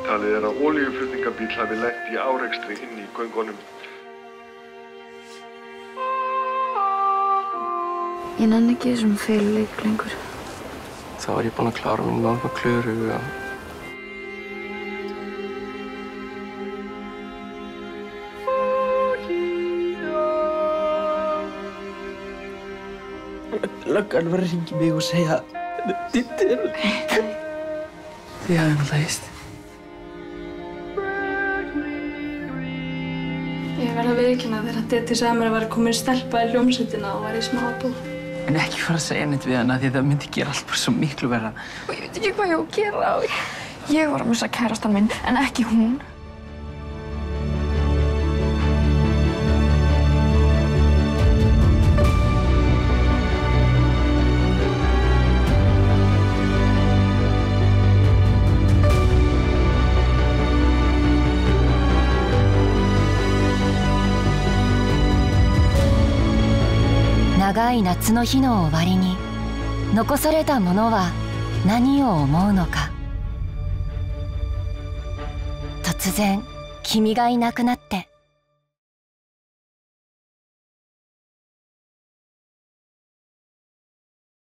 Talið er að olíuflutningabíll hafi lent í árekstri inn í göngunum. Ég nenni ekki þessum feluleik lengur. Þá var ég búinn að klára mín mál með Klöru. Löggan var að hringja mig og segja Diddi er... Þið hafið náttúrulega hist. Ég verð að viðurkenna þegar Diddi sagði mér að vera komin stelpa í hljómsveitina og var í smá búð. En ekki fara að segja neitt við hana því það myndi gera allt bara svo miklu verra. Og ég veit ekki hvað ég á að gera. Ég var að missa kærastan minn, en ekki hún.長い夏の日の終わりに残されたものは何を思うのか。突然君がいなくなって